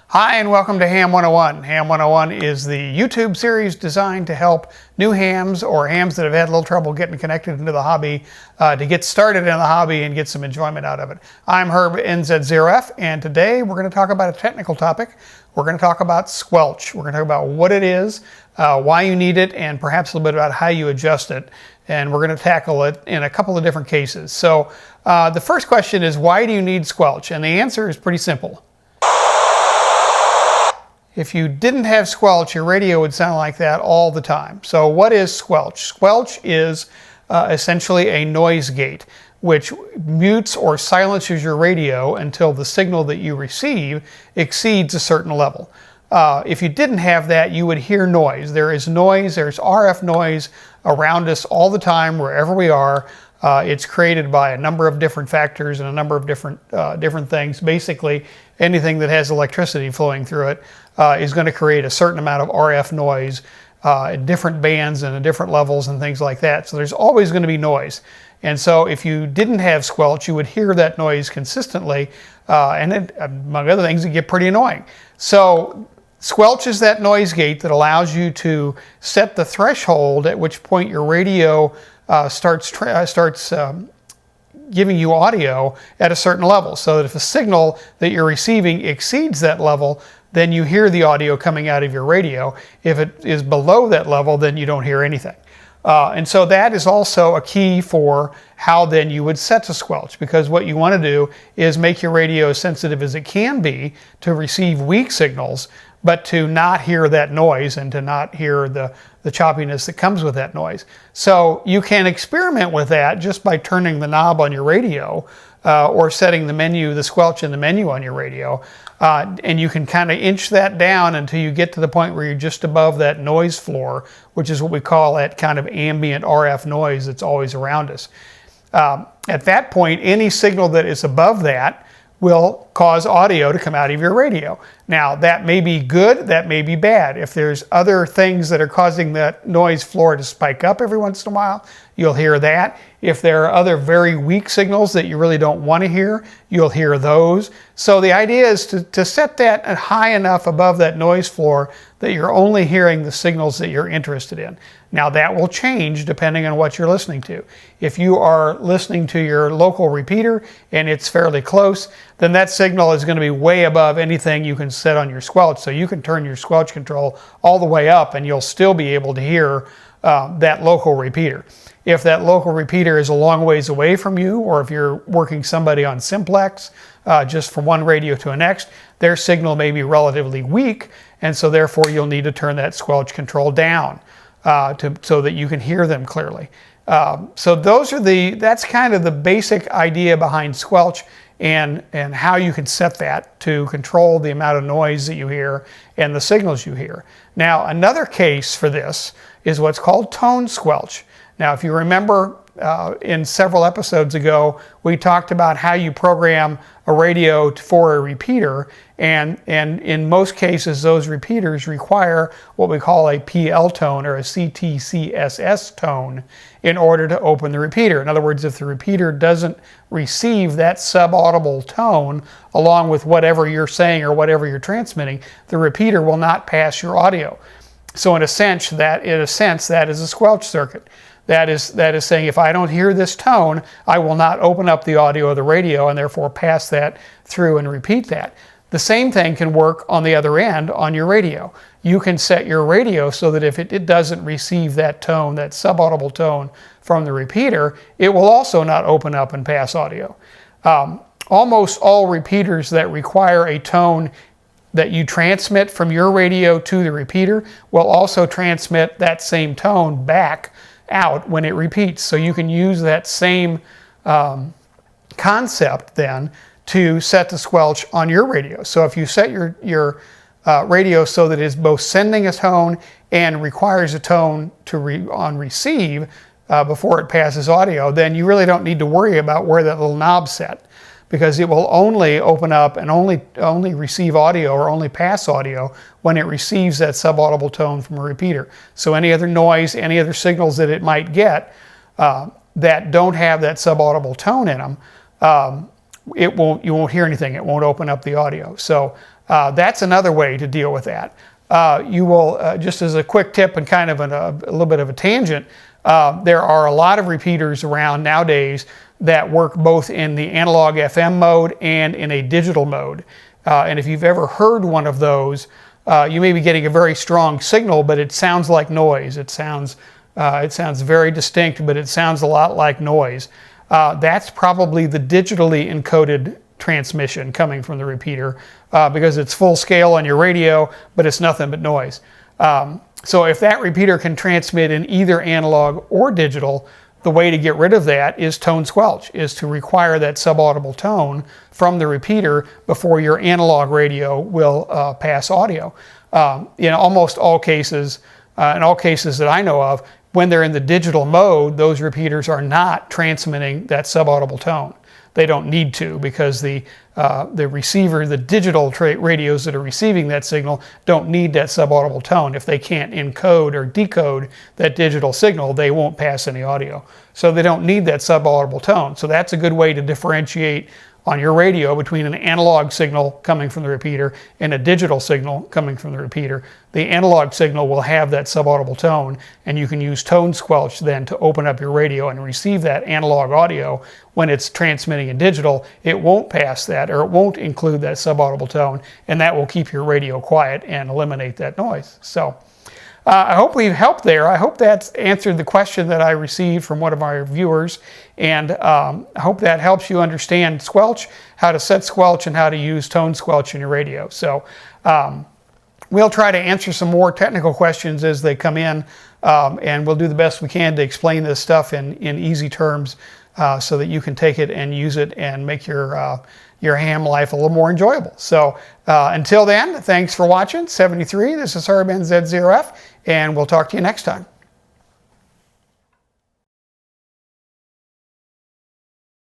Hi and welcome to Ham 101. Ham 101 is the YouTube series designed to help new hams or hams that have had a little trouble getting connected into the hobby to get started in the hobby and get some enjoyment out of it. I'm Herb NZ0F, and today we're going to talk about a technical topic. We're going to talk about Squelch. We're going to talk about what it is, why you need it, and perhaps a little bit about how you adjust it. And we're going to tackle it in a couple of different cases. So the first question is, why do you need Squelch? And the answer is pretty simple. If you didn't have Squelch, your radio would sound like that all the time. So what is Squelch? Squelch is essentially a noise gate, which mutes or silences your radio until the signal that you receive exceeds a certain level. If you didn't have that, you would hear noise. There is noise, there's RF noise around us all the time, wherever we are. It's created by a number of different factors and a number of different things. Basically, anything that has electricity flowing through it is going to create a certain amount of RF noise at different bands and at different levels and things like that. So there's always going to be noise. And so if you didn't have Squelch, you would hear that noise consistently, and it, among other things, it get pretty annoying. So Squelch is that noise gate that allows you to set the threshold at which point your radio starts giving you audio at a certain level, so that if a signal that you're receiving exceeds that level, then you hear the audio coming out of your radio. If it is below that level, then you don't hear anything. And so that is also a key for how then you would set to Squelch, because what you want to do is make your radio as sensitive as it can be to receive weak signals, but to not hear that noise and to not hear the choppiness that comes with that noise. So you can experiment with that just by turning the knob on your radio or setting the Squelch in the menu on your radio. And you can kind of inch that down until you get to the point where you're just above that noise floor, which is what we call that kind of ambient RF noise that's always around us. At that point, any signal that is above that will cause audio to come out of your radio. Now, that may be good, that may be bad. If there's other things that are causing that noise floor to spike up every once in a while, you'll hear that. If there are other very weak signals that you really don't want to hear, you'll hear those. So the idea is to set that high enough above that noise floor that you're only hearing the signals that you're interested in. Now, that will change depending on what you're listening to. If you are listening to your local repeater and it's fairly close, then that signal is going to be way above anything you can set on your Squelch. So you can turn your Squelch control all the way up and you'll still be able to hear that local repeater. If that local repeater is a long ways away from you, or if you're working somebody on simplex, just from one radio to the next, their signal may be relatively weak, and so therefore you'll need to turn that Squelch control down so that you can hear them clearly. So that's kind of the basic idea behind Squelch and how you can set that to control the amount of noise that you hear and the signals you hear. Now, another case for this is what's called tone Squelch. Now, if you remember in several episodes ago, we talked about how you program a radio for a repeater, and in most cases, those repeaters require what we call a PL tone or a CTCSS tone in order to open the repeater. In other words, if the repeater doesn't receive that subaudible tone along with whatever you're saying or whatever you're transmitting, the repeater will not pass your audio. So in a sense, that is a Squelch circuit. That is saying, if I don't hear this tone, I will not open up the audio of the radio and therefore pass that through and repeat that. The same thing can work on the other end on your radio. You can set your radio so that if it doesn't receive that tone, that subaudible tone from the repeater, it will also not open up and pass audio. Almost all repeaters that require a tone that you transmit from your radio to the repeater will also transmit that same tone back out when it repeats. So you can use that same concept then to set the Squelch on your radio. So if you set your radio so that it's both sending a tone and requires a tone on receive before it passes audio, then you really don't need to worry about where that little knob's set, because it will only open up and only receive audio or only pass audio when it receives that subaudible tone from a repeater. So any other noise, any other signals that it might get that don't have that subaudible tone in them, you won't hear anything. It won't open up the audio. So That's another way to deal with that. You will, just as a quick tip and kind of a little bit of a tangent, there are a lot of repeaters around nowadays that work both in the analog FM mode and in a digital mode. And if you've ever heard one of those, you may be getting a very strong signal, but it sounds like noise. It sounds very distinct, but it sounds a lot like noise. That's probably the digitally encoded transmission coming from the repeater, because it's full scale on your radio, but it's nothing but noise. So if that repeater can transmit in either analog or digital, the way to get rid of that is tone squelch, is to require that subaudible tone from the repeater before your analog radio will pass audio. In almost all cases, in all cases that I know of, when they're in the digital mode, those repeaters are not transmitting that subaudible tone. They don't need to, because the receiver, the digital radios that are receiving that signal don't need that subaudible tone. If they can't encode or decode that digital signal, they won't pass any audio. So they don't need that subaudible tone. So that's a good way to differentiate on your radio between an analog signal coming from the repeater and a digital signal coming from the repeater. The analog signal will have that subaudible tone, and you can use tone squelch then to open up your radio and receive that analog audio. When it's transmitting in digital, it won't pass that, or it won't include that subaudible tone, and that will keep your radio quiet and eliminate that noise. So I hope we've helped there. I hope that's answered the question that I received from one of our viewers, and I hope that helps you understand squelch, how to set squelch, and how to use tone squelch in your radio. So we'll try to answer some more technical questions as they come in, and we'll do the best we can to explain this stuff in easy terms, so that you can take it and use it and make your ham life a little more enjoyable. So until then, thanks for watching. 73, this is Herb NZ0F, and we'll talk to you next time.